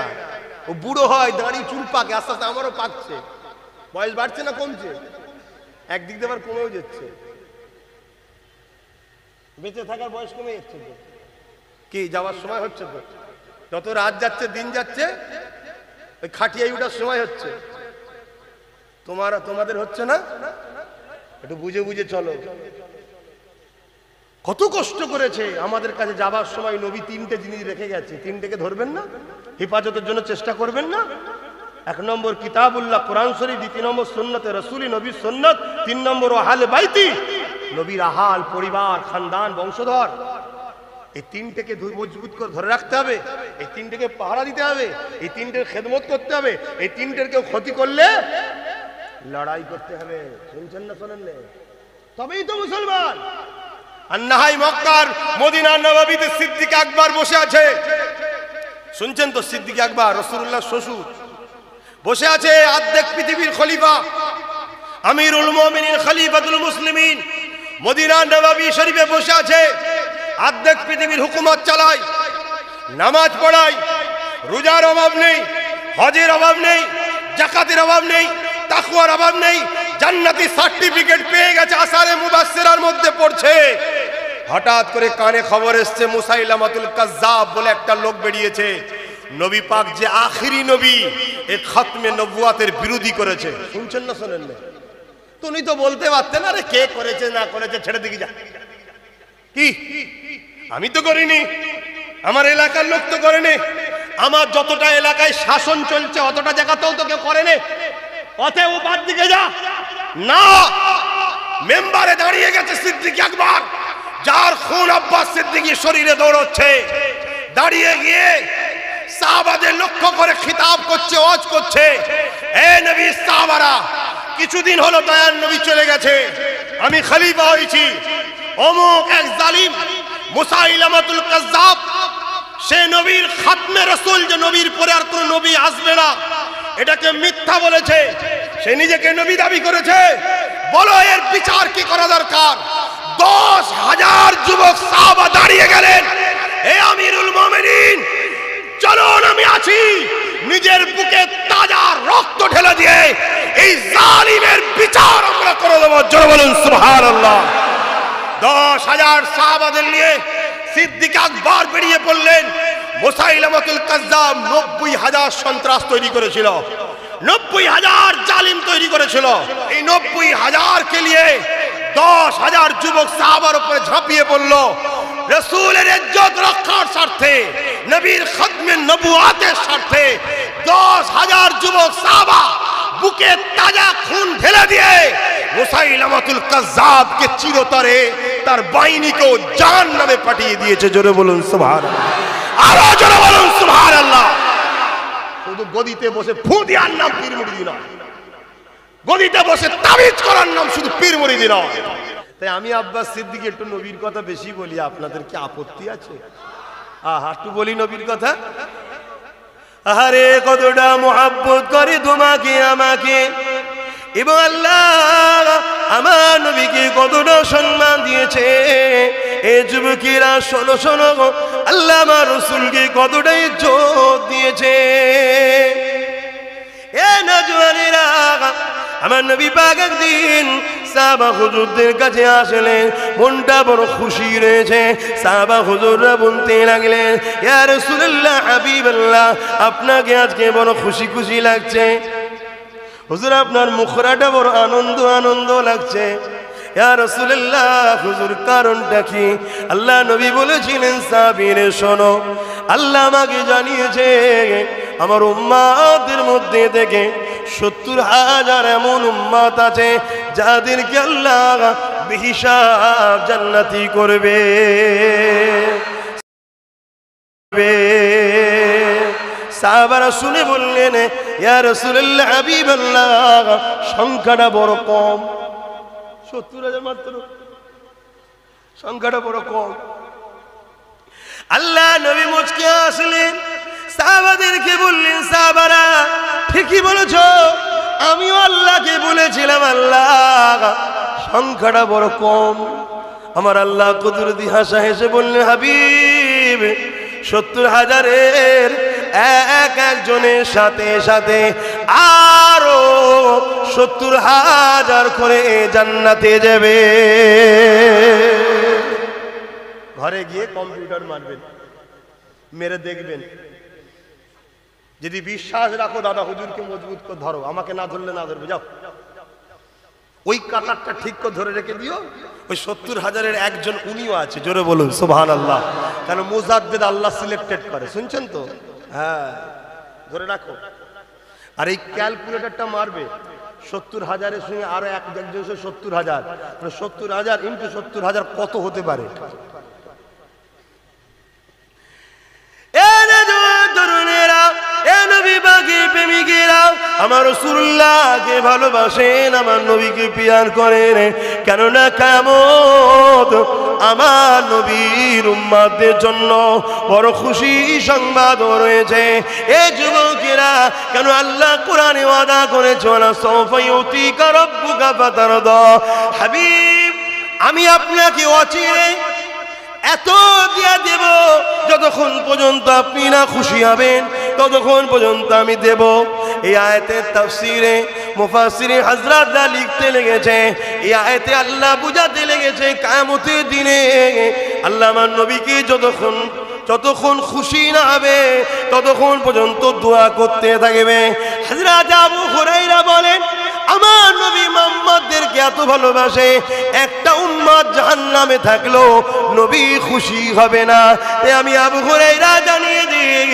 ও বুড়ো হয়, দাড়ি চুল পাকে, আস্তে আস্তে আমারও পাকছে। বয়স বাড়ছে না কমছে? একদিক দিয়ে আবার কমেও যাচ্ছে। বেঁচে থাকার বয়স কমে যাচ্ছে তো, কি যাওয়ার সময় হচ্ছে তো। যত রাত যাচ্ছে দিন যাচ্ছে, ওই খাটিয়াই উঠার সময় হচ্ছে। তোমাদের হচ্ছে না? একটু বুঝে বুঝে চলো। কত কষ্ট করেছে আমাদের কাছে যাবার সময় নবী তিনটে জিনিস রেখে গেছে, তিনটেকে ধরবেন না? হেফাজতের জন্য চেষ্টা করবেন না? 1 নম্বর কিতাবুল্লাহ কোরআন শরীফ, 2 নম্বর সুন্নতে রাসূলি নবীর সুন্নাত, 3 নম্বর আহলে বাইতি নবীর আহাল পরিবার খানদান বংশধর। এই তিনটেকে মজবুত করে ধরে রাখতে হবে, এই তিনটেকে পাহারা দিতে হবে, এই তিনটের খেদমত করতে হবে। এই তিনটের কেউ ক্ষতি করলে লড়াই করতে হবে। শুনছেন না? শোনেন না? তবেই তো মুসলমান। আর না হয় মক্কার মদিনা নববীতে সিদ্দিক আকবর বসে আছে, শুনছেন তো? সিদ্দিক আকবর রাসূলুল্লাহর শ্বশুর বসে আছে, অর্ধেক পৃথিবীর খলিফা, আমিরুল মুমিনিন, খলিফাতুল মুসলিমিন, মদিনা নববী শরীফে বসে আছে, অর্ধেক পৃথিবীর হুকুমত চালায়, নামাজ পড়ায়, রোজার অভাব নেই, হজের অভাব নেই, যাকাতের অভাব নেই, তাকওয়ার অভাব নেই, জান্নাতি সার্টিফিকেট পেয়ে গেছে, আসারে মুবাশশিরার মধ্যে পড়ছে। হঠাৎ করে কানে খবর এসছে মুসাইলামাতুল কাজ্জাব বলে একটা লোক বেরিয়েছে, নবী পাক যে আখিরি নবী, এই খতমে নবুয়াতের বিরোধী করেছে। শুনছেন না? শোনেন না? তুমি তো বলতে পারতেন, আরে কে করেছে না করেছে ছেড়ে দিকে যা। কি আমি তো করিনি, আমার এলাকার লোক তো করেনি, আমার যতটা এলাকায় শাসন চলছে অতটা জায়গাতেও তো কেউ করেনি, অতএব বাদ দিকে যা। না, মেম্বারে দাঁড়িয়ে গেছে সিদ্দিক আকবর, যার খুন আব্বাস সিদ্দিকীর শরীরে দৌড়চ্ছে, দাঁড়িয়ে গিয়ে সাহাবাদের লক্ষ্য করে খিতাব করছে, ওয়াজ করছে, এ নবী সাহাবারা, কিছুদিন হলো দয়ার নবী চলে গেছে, আমি খলিফা হয়েছি, অমুক এক জালিম মুসাইলামাতুল কাজ্জাব, সে নবীর খাতমে রাসূল, যে নবীর পরে আর কোন নবী আসবে না, এটাকে মিথ্যা বলেছে, সে নিজেকে নবী দাবি করেছে। বলো এর বিচার কি করা দরকার? 10,000 যুবক সাহাবা দাঁড়িয়ে গেলেন, হে আমিরুল মুমিনিন, চলুন আমি আছি, নিজের বুকে তাজা রক্ত ঢেলে দিয়ে এই জালিমের বিচার আমরা করে দেব। জোরে বলুন সুবহানাল্লাহ। 10,000 সাহাবাদের নিয়ে সিদ্দিক আকবর বেরিয়ে পড়লেন। মুসাইলামাতুল কাজ্জাব 90,000 সন্ত্রাস তৈরি করেছিল, 90,000 জালিম তৈরি করেছিল। এই 90,000 কে নিয়ে 10,000 যুবক সাহাবার উপরে ঝাঁপিয়ে পড়ল। রাসূলের ইজ্জত রক্ষার স্বার্থে, নবীর খতমে নবুয়াতের স্বার্থে 10,000 যুবক সাহাবা বুকে তাজা খুন ঢেলে দিয়ে মুসাইলামাতুল কাজ্জাবকে চিরতরে তার বাহিনীকেও জাহান্নামে পাঠিয়ে দিয়েছে। জোরে বলুন সুবহানাল্লাহ, আরো জোরে বলুন সুবহানাল্লাহ। শুধু গদিতে বসে ফু দেওয়ার নাম পীর মুরিদি নয়, গদিতে বসে তাবিজ করার নাম শুধু পীর মুরিদি নয়। তাই আমি আব্বাস সিদ্দিক একটু নবীর কথা বেশি বলি, আপনাদের কি আপত্তি আছে? একটু বলি নবীর কথা। আরে কতটা মোহাব্বত করে তোমাকে আমাকে, এবং আল্লাহ আমার নবীকে কতটা সম্মান দিয়েছে। এ যুবকেরা শোনো শোনো, আল্লাহ আমার রাসূলকে কতটা ইজ্জত দিয়েছে। এ নওজওয়ানেরা, আমার নবী পাক একদিন সাহাবা হুজুরদের কাছে আসলেন, মনটা বড় খুশি রয়েছে। সাহাবা হুজুররা বলতে লাগলেন, ইয়া রাসূলুল্লাহ, হাবিবাল্লাহ, আপনাকে আজকে বড় খুশি খুশি লাগছে। হুজুর, আপনার মুখরাটা বড় আনন্দ আনন্দ লাগছে। ইয়া রাসূলুল্লাহ, হুজুর কারণটা কি? আল্লাহ নবী বলেছিলেন, সাহাবীরে শোনো, আল্লাহ আমাকে জানিয়েছে আমার উম্মাতের মধ্যে থেকে 70,000 এমন উম্মাত আছে যাদেরকে আল্লাহ বেহিসাব জান্নাতি করবে। সাহাবারা শুনে বললেন, ইয়া রাসূলুল্লাহ হাবিবাল্লাহ, সংখ্যাটা বড় কম। 70,000 মাত্র, সংখ্যাটা বড় কম। আল্লাহ নবী মুচকে আসলেন, সাহাবাদেরকে বললেন, সাহাবারা ঠিকই বলেছো, আমিও আল্লাহকে বলেছিলাম আল্লাহ সংখ্যাটা বড় কম। আমার আল্লাহ কুদরতি হাসা হেসে বললেন, হাবিব 70,000-এর একজনের সাথে সাথে আরো 70,000 করে জান্নাতে যাবে। ঘরে গিয়ে কম্পিউটার মারবেন, মেরে দেখবেন। যদি বিশ্বাস রাখো, দাদা হুজুরকে মজবুত করে ধরো, আমাকে না ধরলে না ধরবে, যাও ওই কাতারটা ঠিক করে ধরে রেখে দিও। ওই 70,000-এর একজন উনিও আছে, জোরে বলুন সুবহানাল্লাহ। কারণ মুজাদ্দিদ আল্লাহ সিলেক্টেড করে, শুনছেন তো? হ্যাঁ, ধরে রাখো। আর এই ক্যালকুলেটরটা মারবে 70,000-এর সঙ্গে আরো একজন 70,000, 70,000 ইন্টু 70,000 কত হতে পারে? আমার রাসূলুল্লাহকে ভালোবাসেন, আমার নবীকে প্যার করেন, কেননা কিয়ামত আমার নবীর উম্মতদের জন্য বড় খুশি সংবাদ রয়েছে। এই যুবকেরা, কেন আল্লাহ কোরআনে ওয়াদা করেছে, ওয়ালা সাওফা ইউতিকা রাব্বুকা ফাতারদা। হাবিব, আমি আপনাকে অচিরে এত দিয়া দেব, যতক্ষণ পর্যন্ত আপনি না খুশি হবেন ততক্ষণ পর্যন্ত আমি দেব। এই আয়াতের তাফসীরে মুফাসসিরিন হযরতরা লিখতে লেগেছে, এই আয়াতে আল্লাহ বুঝাতে লেগেছে কিয়ামতের দিনে আল্লাহ আমার নবীকে যতক্ষণ খুশি না হবে ততক্ষণ পর্যন্ত দোয়া করতে থাকবে। হযরত আবু হুরায়রা বলেন, আমার নবী মুহাম্মদদেরকে এত ভালোবাসে, একটা উম্মত জাহান্নামে থাকলো নবী খুশি হবে না। তাই আমি আবু হুরায়রা জানিয়ে দিই,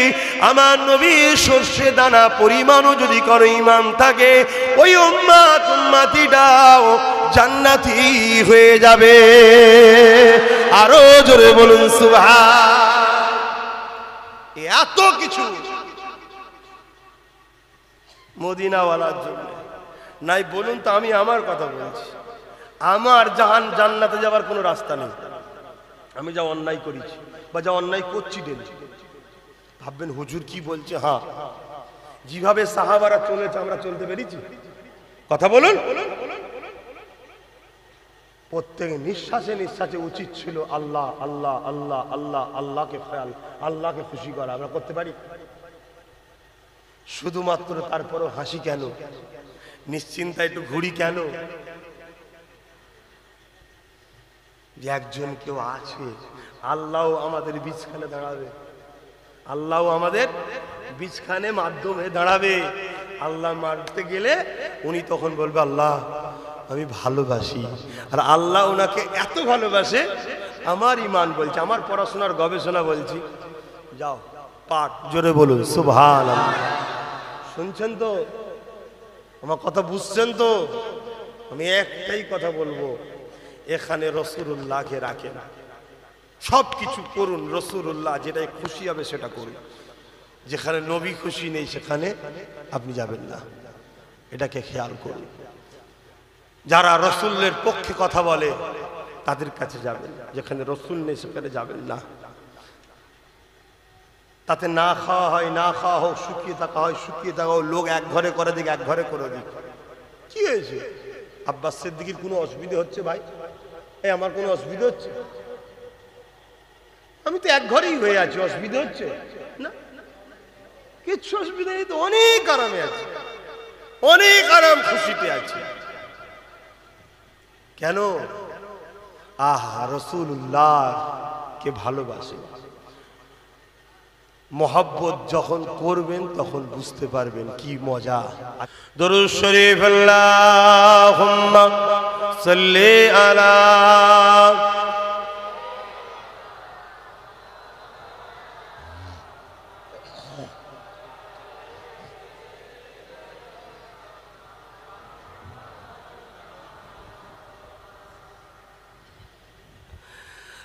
আমার নবীর সর্ষে দানা পরিমাণও যদি কারো ঈমান থাকে, ওই উম্মতিটাও জান্নাতি হয়ে যাবে। আরো জোরে বলুন সুবহান। এত কিছু মদিনাওয়ালার জন্য নাই বলুন তো? আমি আমার কথা বলছি, আমার জান্নাতে যাওয়ার কোনো রাস্তা নেই। আমি যা অন্যায় করেছি বা যা অন্যায় করছি ডেলি, ভাববেন হুজুর কি বলছে। হ্যাঁ, যেভাবে সাহাবারা চলেছে আমরা চলতে পেরেছি? কথা বলুন। প্রত্যেক নিঃশ্বাসে নিঃশ্বাসে উচিত ছিল আল্লাহ আল্লাহ আল্লাহ আল্লাহ, আল্লাহকে খেয়াল, আল্লাহকে খুশি করা। আমরা করতে পারি? শুধুমাত্র তারপরও হাসি কেন, নিশ্চিন্তা একটু ঘুরি কেন? যে একজন কেউ আছে, আল্লাহ আমাদের বীজখানে দাঁড়াবে, আল্লাহ আমাদের বীজখানে মাধ্যমে দাঁড়াবে। আল্লাহ মারতে গেলে উনি তখন বলবে আল্লাহ আমি ভালোবাসি, আর আল্লাহ ওনাকে এত ভালোবাসে, আমার ঈমান বলছে, আমার পড়াশোনার গবেষণা বলছি, যাও পাঠ। জোরে বলুন সুবহানাল্লাহ। শুনছেন তো? আমার কথা বুঝছেন তো? আমি একটাই কথা বলবো, এখানে রাসূলুল্লাহকে রাখেন, সব কিছু করুন, রাসূলুল্লাহ যেটাই খুশি হবে সেটা করুন। যেখানে নবী খুশি নেই সেখানে আপনি যাবেন না, এটাকে খেয়াল করুন। যারা রাসূলের পক্ষে কথা বলে তাদের কাছে যাবেন, যেখানে রাসূল নেই সেখানে যাবেন না। তাতে না খাওয়া হয়, না খাওয়া হোক, শুকিয়ে থাকা হয়, শুকিয়ে থাকা হোক, লোক এক ঘরে করে দিক, এক ঘরে করে দিক। কি হয়েছে? আব্বাস সিদ্দিকীর কোনো অসুবিধা হচ্ছে ভাই? এই আমার কোনো অসুবিধা হচ্ছে? আমি তো এক ঘরেই হয়ে আছি, অসুবিধা হচ্ছে না? কিচ্ছু অসুবিধা নেই তো, অনেক আরামে আছে, অনেক আরাম খুশিতে আছে। কেন? আহা, রাসূলুল্লাহ কে ভালোবাসে, মহব্বত যখন করবেন তখন বুঝতে পারবেন কি মজা। দরুদ শরীফ আল্লাহুম্মা সাল্লি আলা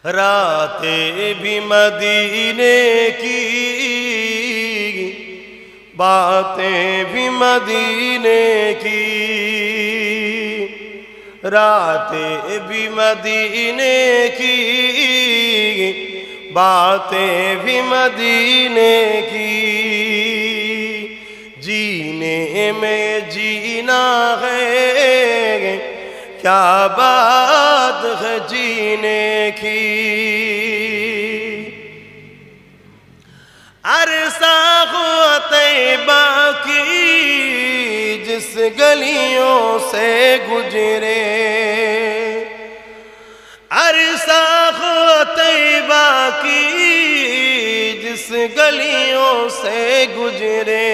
रातें भी मदीने की, बातें भी मदीने की, रातें भी मदीने की, बातें भी मदीने की, जीने में जीना है, क्या बात है जीने की। अरसा हुआ तैबा की जिस गलियों से गुजरे, अरसा हुआ तैबा की जिस गलियों से गुजरे,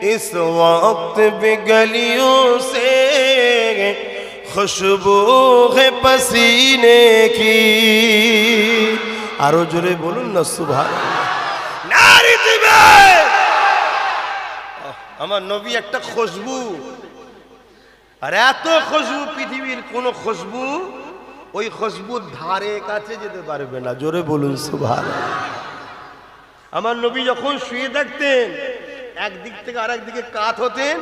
इस वक्त भी गलियों से खुशबू है पसीने की। आरो जोरे बोलून ना सुभान नारी दिबे। আমার নবী একটা খুশবু, আর এত খুশবু পৃথিবীর কোন খুশবু ওই খুশবুর ধারে কাছে যেতে পারবে না। জোরে বলুন সুবহানাল্লাহ। আমার নবী যখন শুয়ে থাকতেন একদিক থেকে আরেক দিকে কাত হতেন,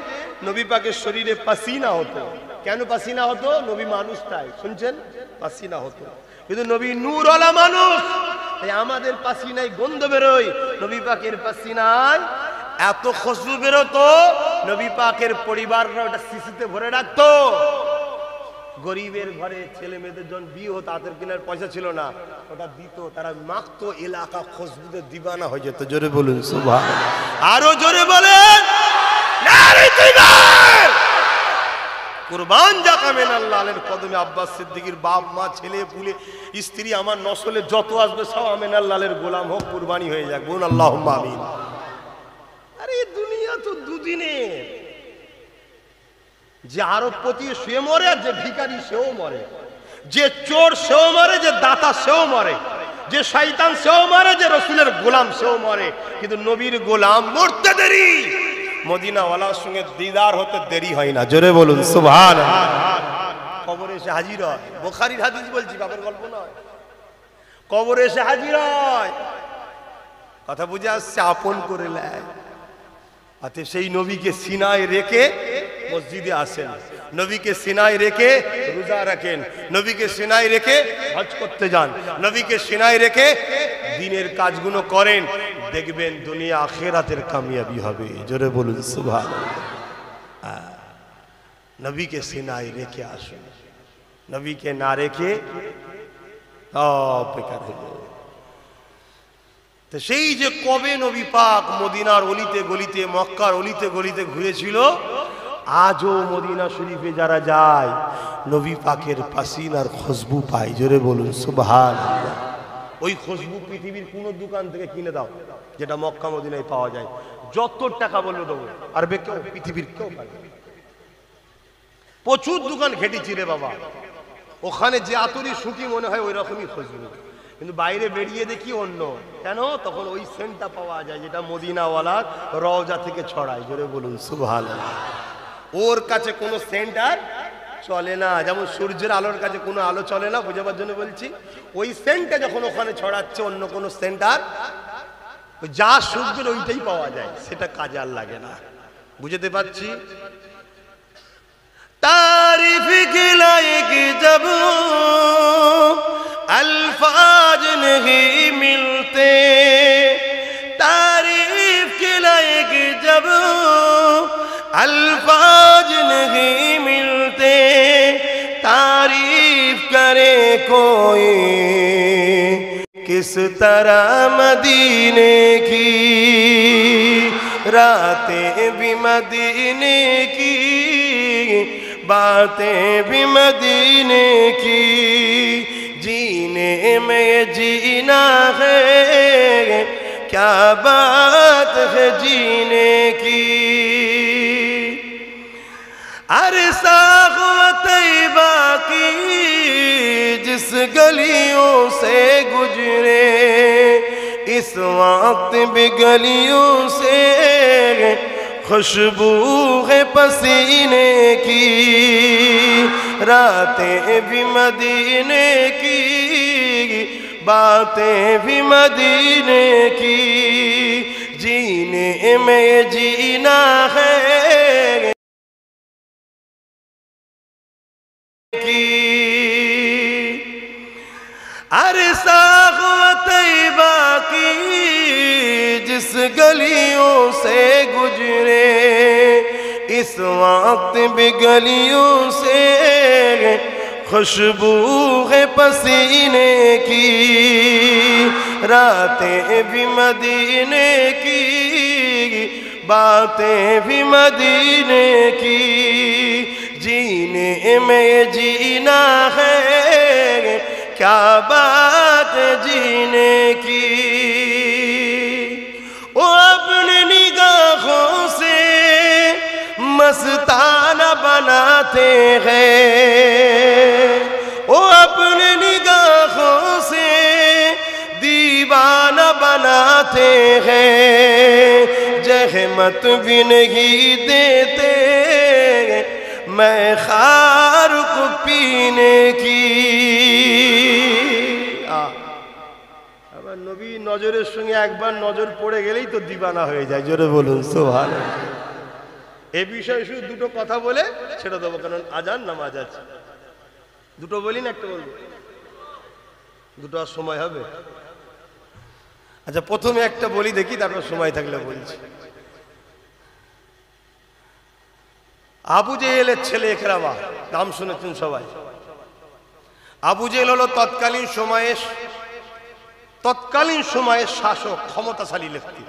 নবী পাকের শরীরে পাসিনা হতো। কেন পাসিনা হতো? নবী মানুষ তাই, শুনছেন, পাসিনা হতো। কিন্তু নবী নূরওয়ালা মানুষ, তাই আমাদের পাসিনায় গন্ধ বেরোয়, নবী পাকের পাসিনায় এত খুশবু বেরোতো, নবী পাকের পরিবাররা ওটা শিশিতে ভরে রাখতো। গরিবের ঘরে ছেলে মেয়েদের যখন বিয়ে হতো, তাদের কেনার পয়সা ছিল না, ওটা দিত, তারা মাখতো, এলাকা খুশবুতে দিবানা হয়ে যেত। জোরে বলুন সুবহানাল্লাহ। আরো জোরে বলেন নারে তাকবীর। কুরবান যাক আমিনাল্লাহ আলের কদমে। আব্বাস সিদ্দিকীর বাপ মা ছেলে পুলে স্ত্রী আমার নসলে যত আসবে সব আমিনাল্লাহ আলের গোলাম হোক, কুরবানি হয়ে যাক। বলুন আল্লাহুম্মা আমিন। আরে দুনিয়া তো দুদিনের। যে আরবপতি শুয়ে মরে, আর যে ভিখারি সেও মরে, যে চোর সেও মরে, যে দাতা সেও মরে, যে শয়তান সেও মরে, যে রাসূলের গোলাম সেও মরে। কিন্তু নবীর গোলাম মরতে দেরি, মদিনাওয়ালার সঙ্গে দিদার হতে দেরি হয় না। জোরে বলুন সুবহানাল্লাহ। কবরে এসে হাজির হয়, বুখারীর হাদিস বলছি, বাবার গল্প নয়। কবরে এসে হাজির হয়, কথা বুঝে আসছে, আপন করে নেয়। আতে সেই নবীকে সিনায় রেখে মসজিদে আসেন, নবীকে সিনায় রেখে রোজা রাখেন, নবীকে সিনায় রেখে হজ করতে যান, নবীকে সিনায় রেখে দিনের কাজগুলো করেন, দেখবেন দুনিয়া আখিরাতের কামিয়াবি হবে। জোরে বলুন সুবহানাল্লাহ। নবীকে সিনায় রেখে আসুন, নবীকে না রেখে সব বেকার হয়ে যাবে। তো সেই যে কবে নবী পাক মদিনার অলিতে গলিতে, মক্কার অলিতে গলিতে ঘুরেছিল, আজও মদিনা শরীফে যারা যায় নবী পাকের পাসিনার খুশবু পায়। জোরে বলুন সুবহানাল্লাহ। ওই খুশবু পৃথিবীর কোন দোকান থেকে কিনে দাও, যেটা মক্কা মদিনায় পাওয়া যায়, যত টাকা বললো দেবো, আর কেউ পৃথিবীর কেউ পায়। প্রচুর দোকান ঘেটেছি রে বাবা, ওখানে যে আতরি শুকি মনে হয় ওই রকমই খুশবু, কিন্তু বাইরে বেরিয়ে দেখি অন্য। কেন? তখন ওই সেন্টটা পাওয়া যায় যেটা মদিনাওয়ালার রওজা থেকে ছড়ায়। জোরে বলুন সুবহানাল্লাহ। ওর কাছে কোনো সেন্ট আর চলে না, যেমন সূর্যের আলোর কাছে কোনো আলো চলে না, বোঝাবার জন্য বলছি। ওই সেন্টটা যখন ওখানে ছড়াচ্ছে, অন্য কোনো সেন্ট আর যা সূর্যের ওইটাই পাওয়া যায়, সেটা কাজে আর লাগে না। বুঝতে পারছি? तारीफ के लायक जब अल्फाज नहीं मिलते, तारीफ के लायक जब अल्फाज नहीं मिलते, तारीफ करे कोई किस तरह मदीने की, रातें भी मदीने की, बातें भी मदीने की, जीने में जीना है, क्या बात है जीने की। अरसा हुआ तैबा की जिस गलियों से गुजरे, इस वक्त भी गलियों से खुशबू है पसीने की, रातें भी मदीने की, बातें भी मदीने की, जीने में जीना है की। अरे साग़ तैयबा की जिस गलियों से गुजरे, इस वक्त भी गलियों से खुशबू है पसीने की। रातें भी मदीने की, बातें भी मदीने की, जीने में जीना है क्या बात जीने की। वो अपनी निगाहों से मस्ताना बनाते हैं, वो अपनी निगाहों से दीवाना बनाते हैं। जहमत भी नहीं देते मैं खार को पीने की। আবার নবী নজরের সঙ্গে একবার নজর পড়ে গেলেই তো দিবানা হয়ে যায়। জোরে বলুন সুবহানাল্লাহ। এই বিষয়ে শুধু দুটো কথা বলে ছেড়ে দেবো, কারণ আজান নামাজ আছে। দুটো বলি না একটা বলবো? দুটো আর সময় হবে? আচ্ছা প্রথমে একটা বলি দেখি, তারপর সময় থাকলে বলছি। আবু জেহেলের ছেলে ইকরামা, নাম শুনেছেন সবাই। আবু জেহেল হলো তৎকালীন সময়ে শাসক, ক্ষমতাশালী ব্যক্তি।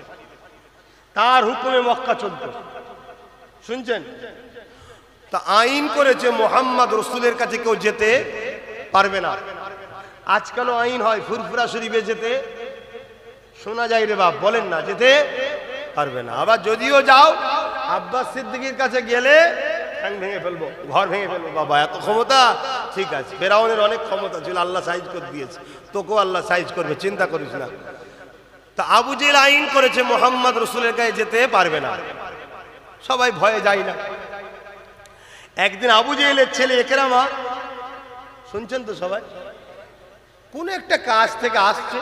তার হুকুমে মক্কা চলত, শুনছেন? তা আইন করেছে মোহাম্মদ রসুলের কাছে কেউ যেতে পারবে না। আজকালও আইন হয় ফুরফুরা শরীফে যেতে শোনা যায় রে বাপ, বলেন না, যেতে পারবে না। আবার যদিও যাও আব্বাস সিদ্দিকীর কাছে গেলে ঠ্যাং ভেঙে ফেলবো, ঘর ভেঙে ফেলবো। বাবা এত ক্ষমতা? ঠিক আছে, ফেরাউনের অনেক ক্ষমতা ছিল, আল্লাহ সাইজ করে দিয়েছে, তোকেও আল্লাহ সাইজ করবে, চিন্তা করিস না। তা আবু জেহেল আইন করেছে মোহাম্মদ রসুলের কাছে যেতে পারবে না। সবাই ভয়ে যায় না। একদিন আবু জেহেলের ছেলে ইকরামা, শুনছেন তো সবাই, কোন একটা কাজ থেকে আসছে,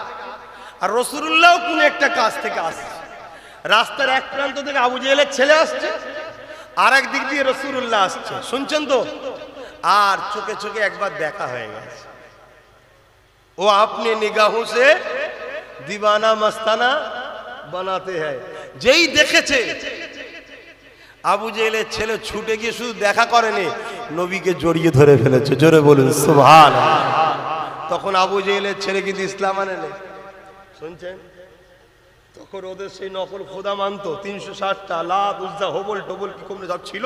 আর রাসূলুল্লাহ কোন একটা কাজ থেকে আসছে। রাস্তার এক প্রান্ত থেকে আবু জেহেলের ছেলে আসছে, আর এক দিক দিয়ে রাসূলুল্লাহ আসছে, শুনছেন তো? আর চোখে চোখে একবার দেখা হয়ে গেছে। ও আপনি নিগাহোं से दीवाना मस्ताना बनाते हैं। যেই দেখেছে আবু জেহেলের ছেলে ছুটে গিয়ে শুধু দেখা করেনি, নবীকে জড়িয়ে ধরে ফেলেছে। জোরে বলুন সুবহানাল্লাহ। তখন আবু জেহেলের ছেলে কিন্তু ইসলাম আনেনি, শুনছেন? তখন ওদের সেই নকল খোদা মানতো, 360টা লাত উজ্জা হবল টবল কি কমনে সব ছিল,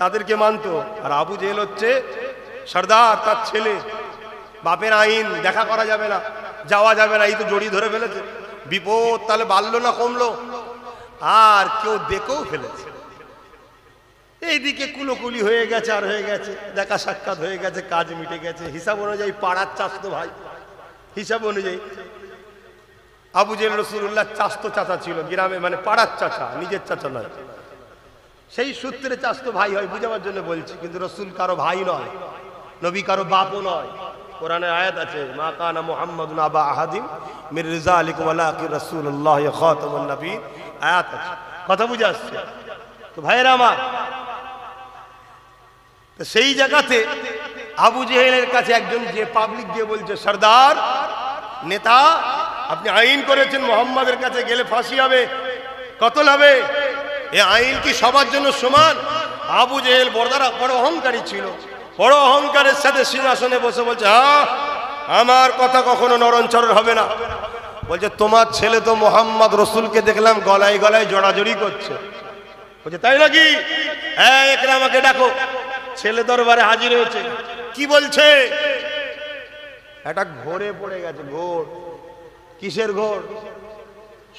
তাদেরকে মানতো। আর আবু জেহেল হচ্ছে সর্দার, তার ছেলে, বাপের আইন, দেখা করা যাবে না, যাওয়া যাবে না, এই তো জড়িয়ে ধরে ফেলেছে। বিপদ তাহলে বাড়লো না কমলো? আর কেউ দেখেও ফেলেছে। এইদিকে কুলোকুলি হয়ে গেছে, আর হয়ে গেছে, দেখা সাক্ষাৎ হয়ে গেছে, কাজ মিটে গেছে। হিসাব অনুযায়ী পাড়ার চাচতো ভাই, হিসাব অনুযায়ী আবু জেহেল রাসূলুল্লাহ চাচতো চাচা ছিল গ্রামে, মানে পাড়ার চাচা, নিজের চাচা নয়। সেই সূত্রে চাচতো ভাই হয়, বুঝাবার জন্য বলছি। কিন্তু রাসূল কারো ভাই নয়, নবী কারো বাপও নয়। কোরআনে আয়াত আছে, মা কানা মুহাম্মাদুন আবা আহাদিম মির রিজালিকুম ওয়ালাকিন রাসূলুল্লাহ খাতামুন নবী, আয়াত আছে। কথা বুঝে আসছে তো ভাইয়েরা আমার? তো সেই জায়গাতে আবু জেহেলের কাছে একজন যে পাবলিক গিয়ে বলছে, সর্দার, নেতা, আপনি আইন করেছেন মোহাম্মদের কাছে গেলে ফাঁসি হবে, কতল হবে, এ আইন কি সবার জন্য সমান? আবু জেহেল বড় অহংকারী ছিল, বড় অহংকারের সাথে সিংহাসনে বসে বলছে, হ্যাঁ, আমার কথা কখনো নরণচরণ হবে না। বলছে, তোমার ছেলে তো মোহাম্মদ রসুলকে দেখলাম গলায় গলায় জড়াজড়ি করছে। বলছে, তাই নাকি? হ্যাঁ, ইকরামাকে ডাকো। ছেলে দরবারে হাজির হয়েছে। কি বলছে? একটা ঘোরে পড়ে গেছে। ঘোর? কিসের ঘোর?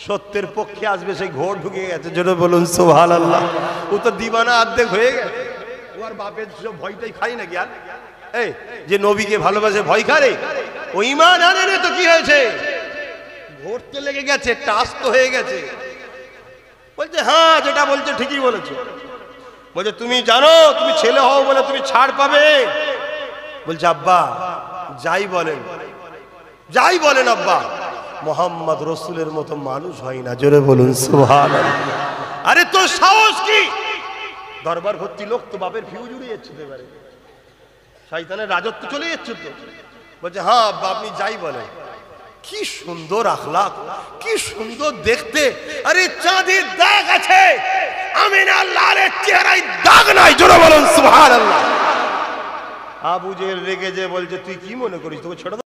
সত্যের পক্ষে আসবে সেই ঘোর ঢুকে গেছে। জোরে বলুন সুবহানাল্লাহ। ও তো দিবানা অর্ধেক হয়ে গেছে। ও আর বাপের ভয়টাই খাই নাকি? আর এই যে নবীকে ভালোবাসে ভয় খারে, ও ঈমান আনে না তো কি হয়েছে? ঘোর তো লেগে গেছে, টাস তো হয়ে গেছে। বলছে, হ্যাঁ, যেটা বলছে ঠিকই বলেছে। বলছে, তুমি জানো তুমি ছেলে হও বলে তুমি ছাড় পাবে? বলছে, আব্বা যাই বলেন, যাই বলেন আব্বা, মোহাম্মদ রসুলের মতো মানুষ হয় না। জোরে বলুন সুবহানাল্লাহ। আরে তোর সাহস কি? দরবার ভর্তি লোক, তো বাপের ফিউজ উড়ে যাচ্ছে, এবারে শয়তানের রাজত্ব চলে যাচ্ছে তো। বলছে হ্যাঁ আব্বা আপনি যাই বলেন। কি সুন্দর আখলাক, কি সুন্দর দেখতে। আরে চাঁদের দাগ আছে, আমিনা লালের চেহারায় দাগ নাই। জোরে বলুন সুবহানাল্লাহ। আবু জেহেল রেগে যে বলছে তুই কি মনে করিস তোকে ছোট